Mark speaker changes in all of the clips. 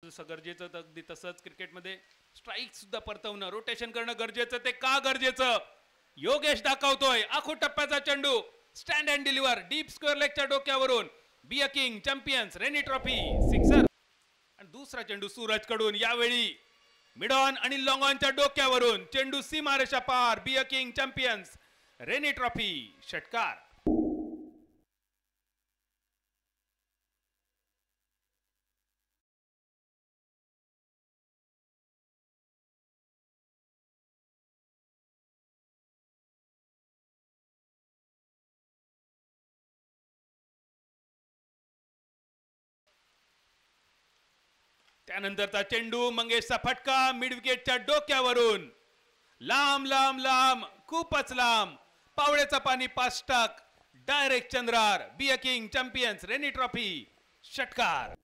Speaker 1: जसं गरजेचं तर अगदी तसंच क्रिकेटमध्ये स्ट्राईक सुद्धा परतवणं, रोटेशन करणं गरजेचं. ते का गरजेचं योगेश दाखवतोय. आखो टप्प्याचा चेंडू, stand and deliver, deep square लेगच्या डोक्यावरून. Be a king champions rainy trophy sixer. आणि दुसरा चेंडू सूरज कडून, यावेळी मिड ऑन आणि लॉंग ऑनच्या डोक्यावरून. चेंडू सीमारेषा पार. Be a king champions rainy trophy षटकार. त्यानंतरचा चेंडू, मंगेशचा फटका मिड विकेटच्या डोक्यावरून. लांब लांब लांब, खूपच लांब, पावळेचा पाणी 5 टाक, डायरेक्ट चंद्रार. Be a king champions rainy trophy षटकार.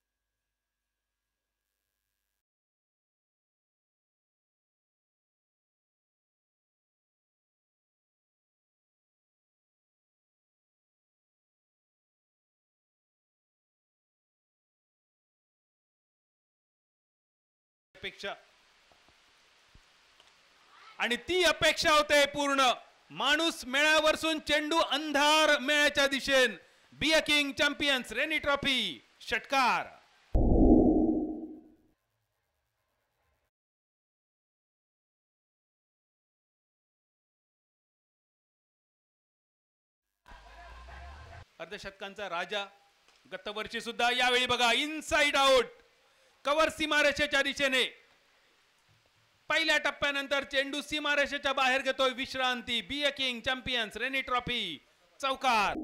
Speaker 1: आणि ती अपेक्षा होते पूर्ण. माणूस मेळ्यावरसून चेंडू अंधार मेळ्याच्या दिशेन. बी a king champions rainy trophy षटकार. अर्धशतकांचा राजा गतवर्षी सुद्धा, यावेळी बघा इनसाइड आउट, कव्हर सीमारेषेच्या दिशेने. पहिल्या टप्प्यानंतर चेंडू सीमारेषेच्या बाहेर घेतोय विश्रांती. बी a king champions rainy trophy चौकार.